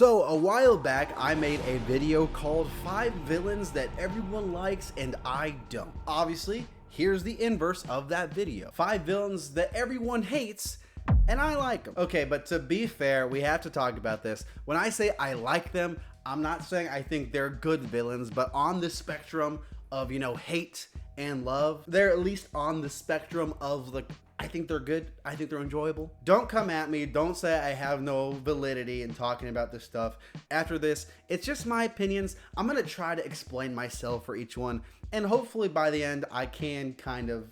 So a while back, I made a video called 5 villains that everyone likes and I don't. Obviously, here's the inverse of that video. 5 villains that everyone hates and I like them. Okay, but to be fair, we have to talk about this. When I say I like them, I'm not saying I think they're good villains, but on the spectrum of, hate and love, they're at least on the spectrum of I think they're good. I think they're enjoyable. Don't come at me. Don't say I have no validity in talking about this stuff. After this, it's just my opinions. I'm going to try to explain myself for each one. And hopefully by the end, I can kind of,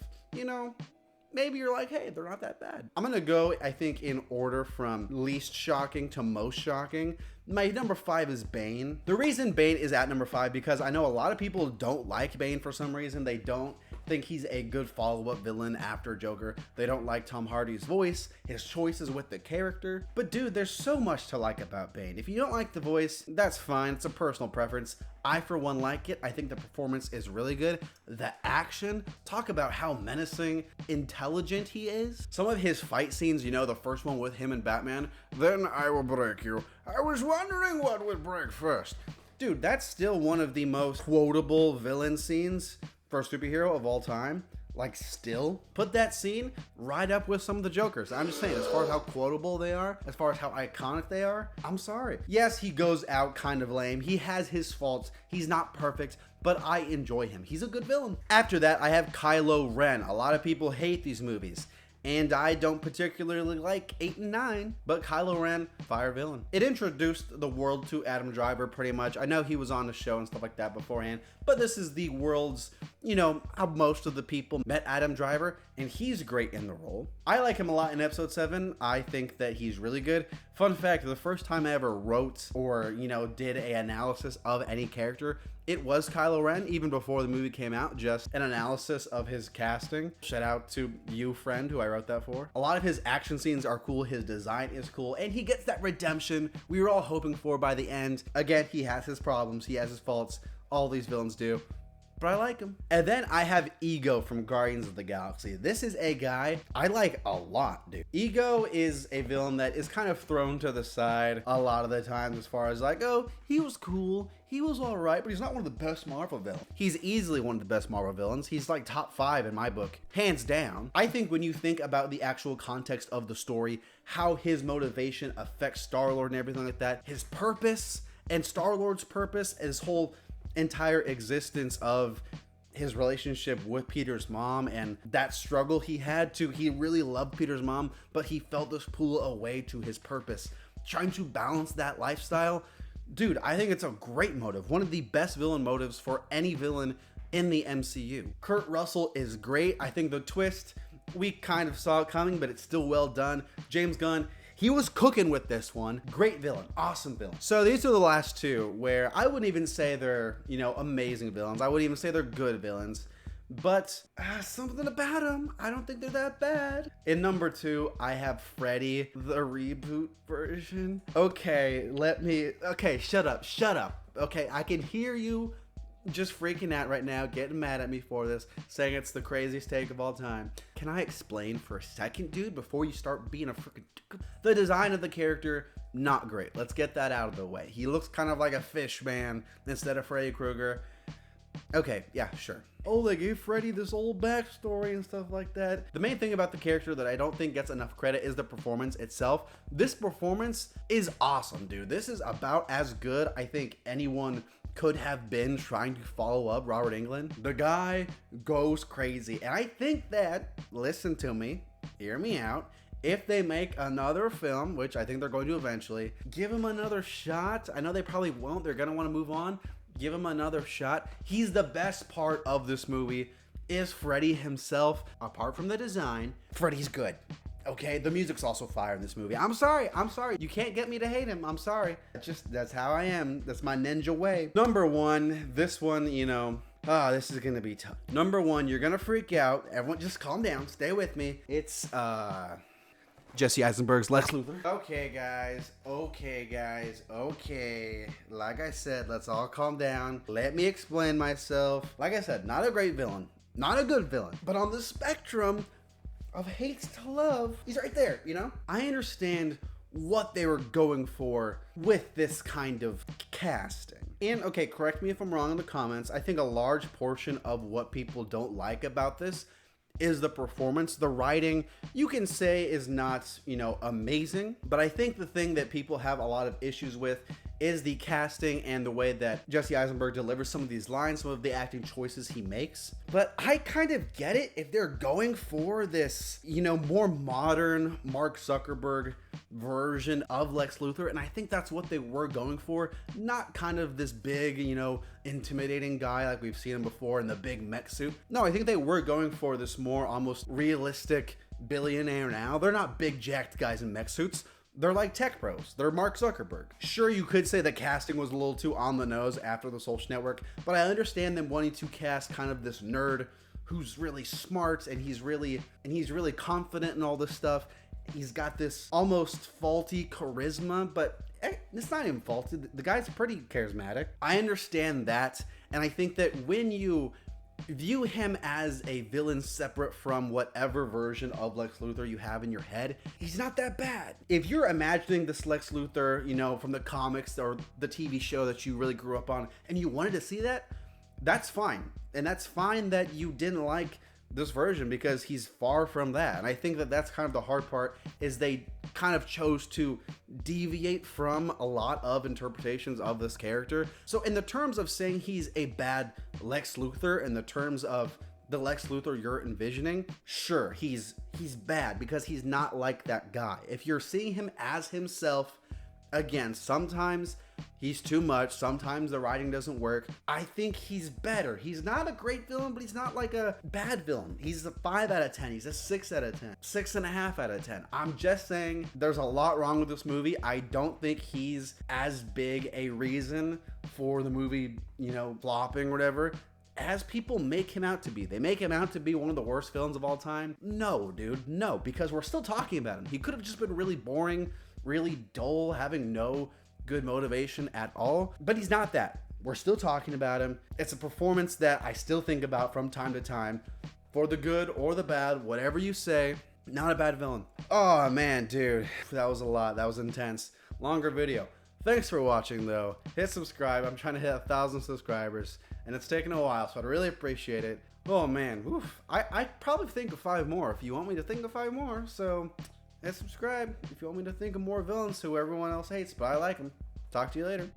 maybe you're like, hey, they're not that bad. I'm going to go, I think, in order from least shocking to most shocking. My number 5 is Bane. The reason Bane is at number 5 because I know a lot of people don't like Bane for some reason. They don't think he's a good follow-up villain after Joker. They don't like Tom Hardy's voice, his choices with the character. But dude, there's so much to like about Bane. If you don't like the voice, that's fine. It's a personal preference. I, for one, like it. I think the performance is really good. The action, talk about how menacing, intelligent he is. Some of his fight scenes, the first one with him and Batman, then I will break you. I was wondering what would break first. Dude, that's still one of the most quotable villain scenes for a superhero of all time. Still put that scene right up with some of the Jokers. I'm just saying, as far as how quotable they are, as far as how iconic they are, I'm sorry. Yes, he goes out kind of lame. He has his faults. He's not perfect, but I enjoy him. He's a good villain. After that, I have Kylo Ren. A lot of people hate these movies, and I don't particularly like 8 and 9, but Kylo Ren, fire villain. It introduced the world to Adam Driver pretty much. I know he was on the show and stuff like that beforehand, but this is the world's, how most of the people met Adam Driver, and he's great in the role. I like him a lot in episode 7. I think that he's really good. Fun fact, the first time I ever wrote or, did an analysis of any character, it was Kylo Ren, even before the movie came out, just an analysis of his casting. Shout out to you, friend, who I wrote that for. A lot of his action scenes are cool, his design is cool, and he gets that redemption we were all hoping for by the end. Again, he has his problems, he has his faults, all these villains do, but I like him. And then I have Ego from Guardians of the Galaxy. This is a guy I like a lot, dude. Ego is a villain that is kind of thrown to the side a lot of the times as far as oh, he was cool, he was all right, but he's not one of the best Marvel villains. He's easily one of the best Marvel villains. He's top 5 in my book, hands down. I think when you think about the actual context of the story, how his motivation affects Star-Lord and everything like that, his purpose and Star-Lord's purpose, his whole entire existence of his relationship with Peter's mom and that struggle he had to, he really loved Peter's mom, but he felt this pull away to his purpose, trying to balance that lifestyle. Dude, I think it's a great motive. One of the best villain motives for any villain in the MCU. Kurt Russell is great. I think the twist, we kind of saw it coming, but it's still well done. James Gunn, he was cooking with this one. Great villain, awesome villain. So these are the last 2 where I wouldn't even say they're, amazing villains. I wouldn't even say they're good villains, but something about them, I don't think they're that bad. In number 2, I have Freddy, the reboot version. Okay, shut up. Okay, I can hear you just freaking out right now, getting mad at me for this, saying it's the craziest take of all time. Can I explain for a second, dude, before you start being a freaking... The design of the character, not great. Let's get that out of the way. He looks kind of like a fish man instead of Freddy Krueger. Okay, yeah, sure. Oh, they gave Freddy this old backstory and stuff like that. The main thing about the character that I don't think gets enough credit is the performance itself. This performance is awesome, dude. This is about as good, I think, anyone could have been trying to follow up Robert Englund. The guy goes crazy. And I think that, listen to me, hear me out, if they make another film, which I think they're going to eventually, give him another shot. I know they probably won't. They're going to want to move on. Give him another shot. He's the best part of this movie is Freddy himself. Apart from the design, Freddy's good. Okay, the music's also fire in this movie. I'm sorry. You can't get me to hate him. I'm sorry. That's how I am. That's my ninja way. Number 1, this one, this is gonna be tough. Number 1, you're gonna freak out. Everyone just calm down. Stay with me. It's, Jesse Eisenberg's Lex Luthor. Okay, guys. Okay. Like I said, let's all calm down. Let me explain myself. Like I said, not a great villain. Not a good villain. But on the spectrum of hates to love, he's right there, I understand what they were going for with this kind of casting. And okay, correct me if I'm wrong in the comments, I think a large portion of what people don't like about this is the performance. The writing, you can say, is not, you know, amazing, but I think the thing that people have a lot of issues with is the casting and the way that Jesse Eisenberg delivers some of these lines, some of the acting choices he makes. But I kind of get it if they're going for this, you know, more modern Mark Zuckerberg version of Lex Luthor, and I think that's what they were going for, not kind of this big, you know, intimidating guy like we've seen him before in the big mech suit. No, I think they were going for this more almost realistic billionaire now. They're not big jacked guys in mech suits. They're like tech pros. They're Mark Zuckerberg. Sure, you could say the casting was a little too on the nose after the Social Network, but I understand them wanting to cast kind of this nerd who's really smart and he's really confident in all this stuff. He's got this almost faulty charisma, but it's not even faulty. The guy's pretty charismatic. I understand that, and I think that when you view him as a villain separate from whatever version of Lex Luthor you have in your head, he's not that bad. If you're imagining this Lex Luthor, you know, from the comics or the TV show that you really grew up on, and you wanted to see that, that's fine. And that's fine that you didn't like this version, because he's far from that. And I think that that's kind of the hard part, is they kind of chose to deviate from a lot of interpretations of this character. So in the terms of saying he's a bad Lex Luthor, in the terms of the Lex Luthor you're envisioning, sure, he's bad because he's not like that guy. If you're seeing him as himself, again, sometimes he's too much, sometimes the writing doesn't work. I think he's better. He's not a great villain, but he's not like a bad villain. He's a 5 out of 10. He's a 6 out of 10. 6.5 out of 10. I'm just saying there's a lot wrong with this movie. I don't think he's as big a reason for the movie, you know, flopping or whatever, as people make him out to be. They make him out to be one of the worst villains of all time. No, dude, no, because we're still talking about him. He could have just been really boring, really dull, having no good motivation at all, but he's not that. We're still talking about him. It's a performance that I still think about from time to time, for the good or the bad, whatever you say. Not a bad villain. Oh man, dude, that was a lot. That was intense. Longer video. Thanks for watching though. Hit subscribe. I'm trying to hit 1,000 subscribers, and it's taken a while, so I'd really appreciate it. Oh man, oof. I probably think of 5 more if you want me to think of 5 more, so hit subscribe if you want me to think of more villains who everyone else hates, but I like them. Talk to you later.